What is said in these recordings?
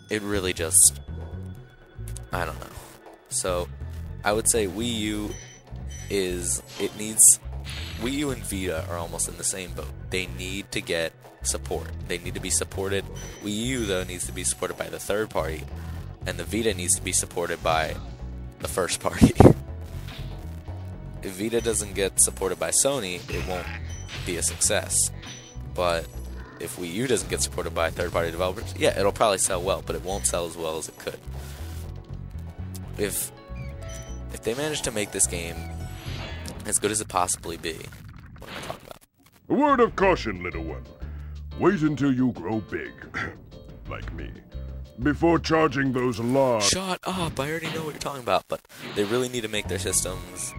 it really just, I don't know. So I would say Wii U Wii U and Vita are almost in the same boat. They need to get support. They need to be supported. Wii U, though, needs to be supported by the third party, and the Vita needs to be supported by the first party. If Vita doesn't get supported by Sony, it won't be a success. But if Wii U doesn't get supported by third-party developers, yeah, it'll probably sell well, but it won't sell as well as it could. If they manage to make this game as good as it possibly be, what am I talking about? A word of caution, little one. Wait until you grow big, like me, before charging those large... Shut up! I already know what you're talking about, but they really need to make their systems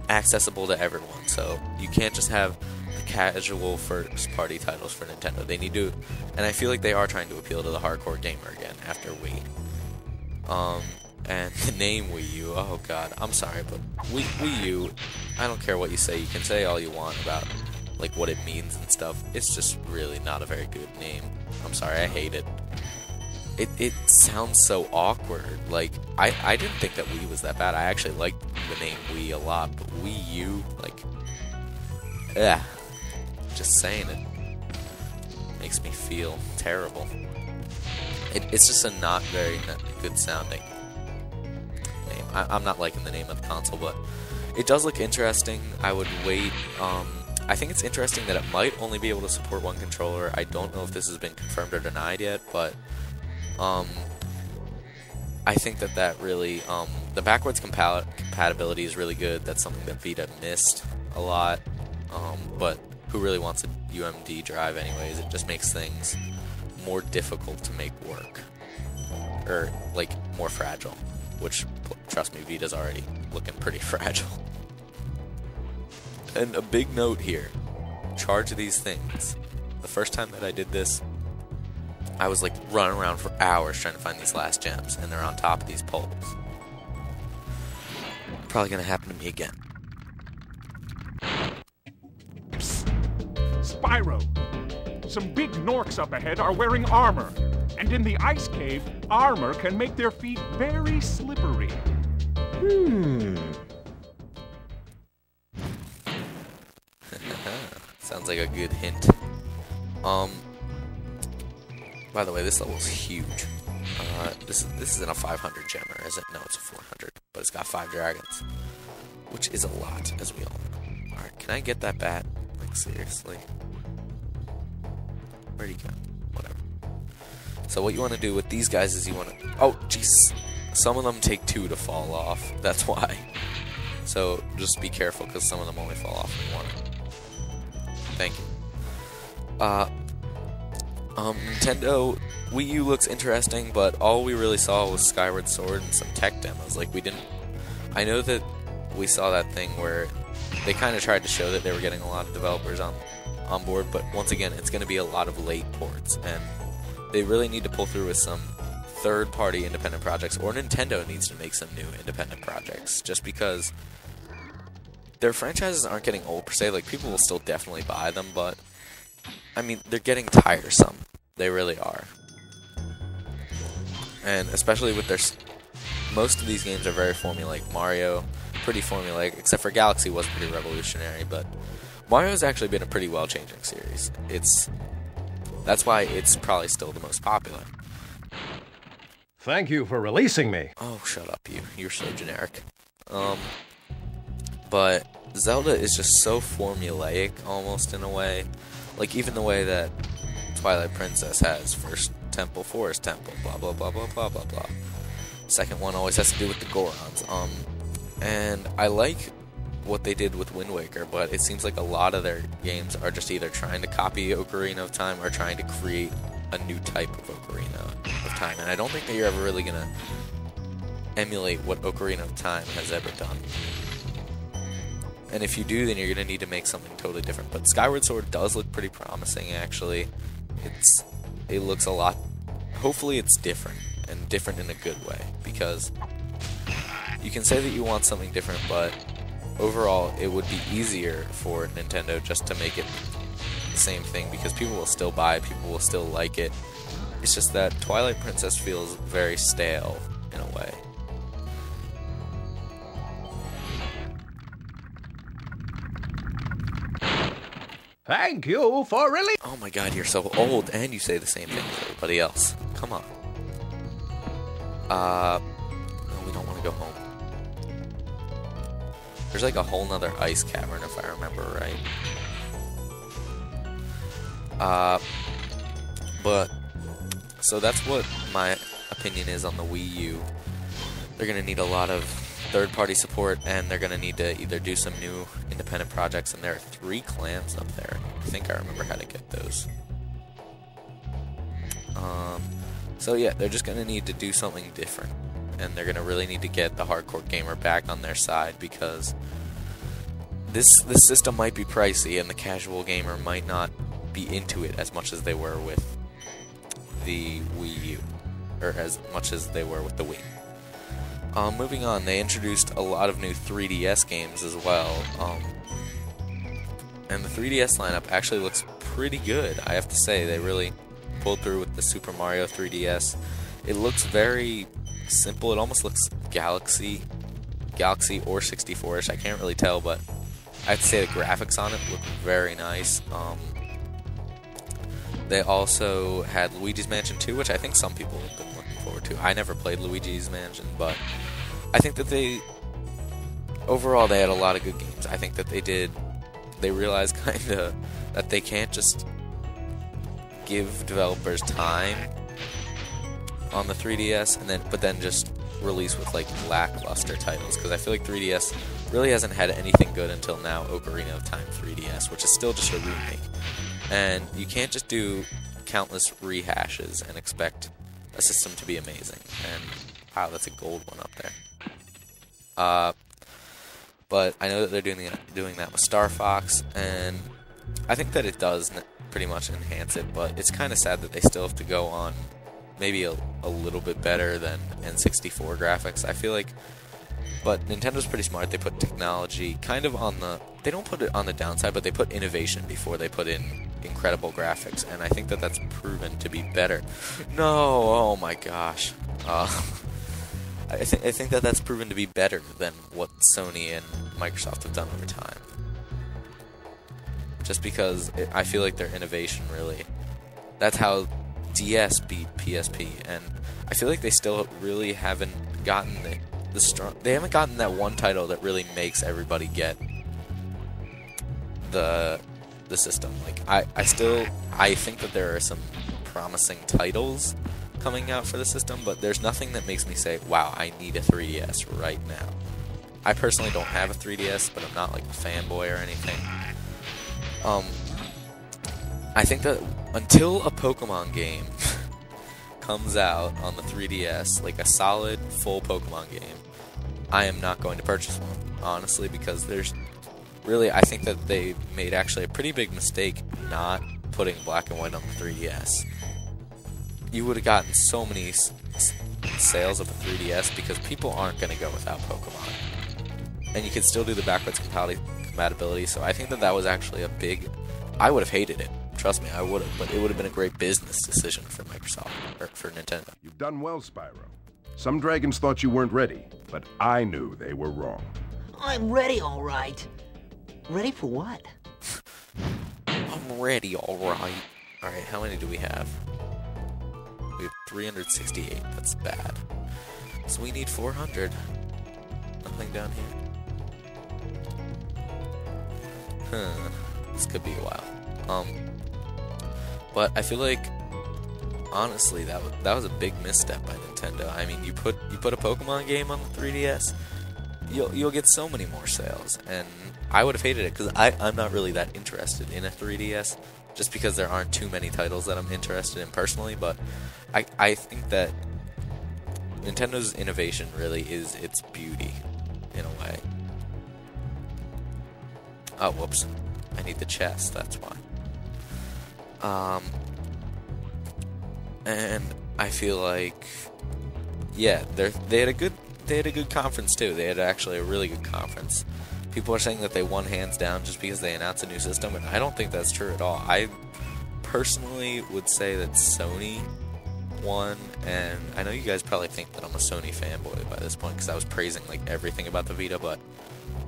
accessible to everyone, so you can't just have casual first-party titles for Nintendo. They need to, and I feel like they are trying to appeal to the hardcore gamer again after Wii. And the name Wii U, oh god, I'm sorry, but Wii U, I don't care what you say. You can say all you want about like what it means and stuff. It's just really not a very good name. I'm sorry, I hate it. It sounds so awkward. Like, I didn't think that Wii was that bad. I actually liked the name Wii a lot, but Wii U, like, just saying it makes me feel terrible. It's just a not very good sounding name. I'm not liking the name of the console, but it does look interesting. I would wait. I think it's interesting that it might only be able to support one controller. I don't know if this has been confirmed or denied yet, but I think that really, the backwards compatibility is really good. That's something that Vita missed a lot, but who really wants a UMD drive anyways? It just makes things more difficult to make work, or like more fragile, which, trust me, Vita's already looking pretty fragile. And a big note here, charge these things. The first time that I did this, I was like running around for hours trying to find these last gems, and they're on top of these poles. Probably gonna happen to me again. Spyro! Some big Norks up ahead are wearing armor, and in the ice cave, armor can make their feet very slippery. Sounds like a good hint. By the way, this level's huge. This isn't a 500 gemmer, is it? No, it's a 400, but it's got 5 dragons, which is a lot, as we all know. Alright, can I get that bat? Like, seriously? Where'd he go? Whatever. So what you want to do with these guys is you want to... Oh, jeez. Some of them take 2 to fall off. That's why. So just be careful, because some of them only fall off in 1. Thank you. Nintendo Wii U looks interesting, but all we really saw was Skyward Sword and some tech demos. Like, we didn't... I know that we saw that thing where they kind of tried to show that they were getting a lot of developers on board, but once again, it's going to be a lot of late ports, and they really need to pull through with some third-party independent projects, or Nintendo needs to make some new independent projects, just because their franchises aren't getting old per se. Like, people will still definitely buy them, but I mean, they're getting tiresome. They really are. And especially with their... Most of these games are very formulaic. Mario, pretty formulaic, except for Galaxy was pretty revolutionary, but Mario's actually been a pretty well-changing series. That's why it's probably still the most popular. Thank you for releasing me. Oh, shut up, you. You're so generic. But Zelda is just so formulaic, almost, in a way. Like, even the way that Twilight Princess has first temple, forest temple, blah, blah, blah, blah, blah, blah, blah. Second one always has to do with the Gorons. And I like what they did with Wind Waker, but it seems like a lot of their games are just either trying to copy Ocarina of Time or trying to create a new type of Ocarina of Time. And I don't think that you're ever really going to emulate what Ocarina of Time has ever done. And if you do, then you're going to need to make something totally different. But Skyward Sword does look pretty promising, actually. It looks a lot... Hopefully it's different, and different in a good way. Because you can say that you want something different, but overall it would be easier for Nintendo just to make it the same thing. Because people will still buy it, people will still like it. It's just that Twilight Princess feels very stale in a way. Thank you for really. Oh my god, you're so old, and you say the same thing as everybody else. Come on. No, we don't want to go home. There's like a whole nother ice cavern, if I remember right. But, so that's what my opinion is on the Wii U. They're going to need a lot of third-party support, and they're going to need to either do some new independent projects, and there are 3 clams up there. I think I remember how to get those. So yeah, they're just going to need to do something different, and they're going to really need to get the hardcore gamer back on their side, because this system might be pricey, and the casual gamer might not be into it as much as they were with the Wii U, or as much as they were with the Wii. Moving on, they introduced a lot of new 3DS games as well, and the 3DS lineup actually looks pretty good, I have to say. They really pulled through with the Super Mario 3DS. It looks very simple. It almost looks Galaxy or 64-ish. I can't really tell, but I have to say the graphics on it look very nice. They also had Luigi's Mansion 2, which I think some people have been looking forward to. I never played Luigi's Mansion, but I think that overall they had a lot of good games. I think that they realized kind of that they can't just give developers time on the 3DS but then just release with like lackluster titles, because I feel like 3DS really hasn't had anything good until now. Ocarina of Time 3DS, which is still just a remake, and you can't just do countless rehashes and expect a system to be amazing. And wow, that's a gold one up there. But I know that they're doing that with Star Fox, and I think that it does pretty much enhance it, but it's kind of sad that they still have to go on maybe a little bit better than N64 graphics, I feel like. But Nintendo's pretty smart. They put technology kind of they don't put it on the downside, but they put innovation before they put in incredible graphics, and I think that that's proven to be better. No, oh my gosh. I think that that's proven to be better than what Sony and Microsoft have done over time. Just because I feel like their innovation really, that's how DS beat PSP, and I feel like they still really haven't gotten they haven't gotten that one title that really makes everybody get the system. Like I think that there are some promising titles coming out for the system, but there's nothing that makes me say, wow, I need a 3DS right now. I personally don't have a 3DS, but I'm not like a fanboy or anything. I think that until a Pokemon game comes out on the 3DS, like a solid, full Pokemon game, I am not going to purchase one, honestly, because I think that they made actually a pretty big mistake not putting Black and White on the 3DS. You would have gotten so many sales of the 3DS because people aren't going to go without Pokemon. And you could still do the backwards compatibility, so I think that was actually I would have hated it. Trust me, I would have, but it would have been a great business decision for Microsoft, or for Nintendo. You've done well, Spyro. Some dragons thought you weren't ready, but I knew they were wrong. I'm ready, all right. Ready for what? I'm ready, all right. All right, how many do we have? We have 368. That's bad. So we need 400. Nothing down here. This could be a while. But I feel like, honestly, that was a big misstep by Nintendo. I mean, you put a Pokemon game on the 3DS, you'll get so many more sales, and I would have hated it because I'm not really that interested in a 3DS, just because there aren't too many titles that I'm interested in personally. But I think that Nintendo's innovation really is its beauty, in a way. Oh, whoops. I need the chest, that's why. And I feel like, yeah, they had a good conference too. They had actually a really good conference. People are saying that they won hands down just because they announced a new system, and I don't think that's true at all. I personally would say that Sony one, and I know you guys probably think that I'm a Sony fanboy by this point because I was praising like everything about the Vita, but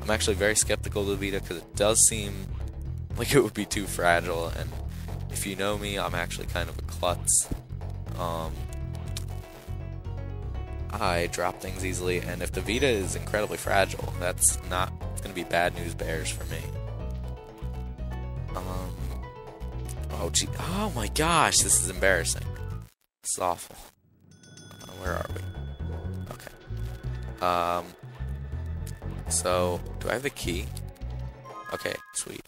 I'm actually very skeptical of the Vita because it does seem like it would be too fragile, and if you know me, I'm actually kind of a klutz. I drop things easily, and if the Vita is incredibly fragile, it's gonna be bad news bears for me. Oh gee, oh my gosh, this is embarrassing. This is awful. Where are we? Okay. So, do I have the key? Okay, sweet.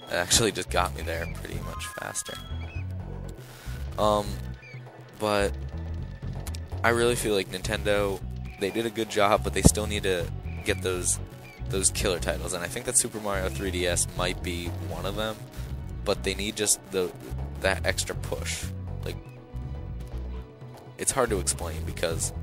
It actually just got me there pretty much faster. But I really feel like Nintendo, they did a good job, but they still need to get those killer titles, and I think that Super Mario 3DS might be one of them, but they need just that extra push. Like, it's hard to explain because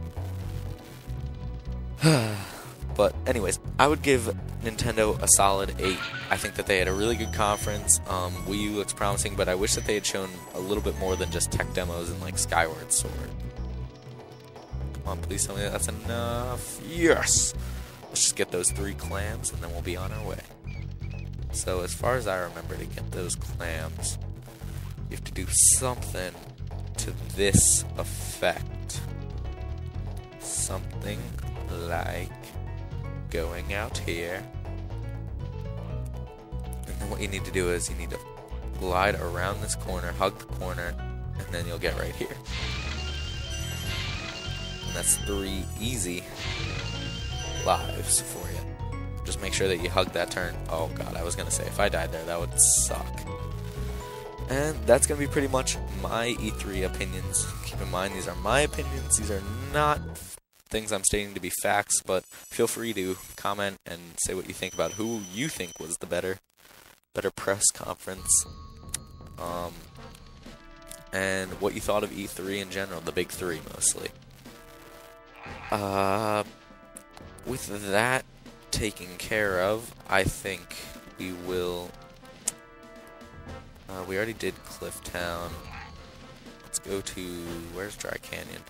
but anyways, I would give Nintendo a solid 8. I think that they had a really good conference. Wii U looks promising, but I wish that they had shown a little bit more than just tech demos and like Skyward Sword. Come on, please tell me that's enough. Yes! Let's just get those 3 clams and then we'll be on our way. So as far as I remember, to get those clams, you have to do something to this effect. Something like going out here. And then what you need to do is you need to glide around this corner, hug the corner, and then you'll get right here. And that's 3 easy lives for you. Just make sure that you hug that turn. Oh god, I was gonna say, if I died there, that would suck. And that's gonna be pretty much my E3 opinions. Keep in mind, these are my opinions. These are not things I'm stating to be facts, but feel free to comment and say what you think about who you think was the better press conference. And what you thought of E3 in general, the big 3 mostly. With that taken care of, I think we will. We already did Cliff Town. Let's go to, where's Dry Canyon?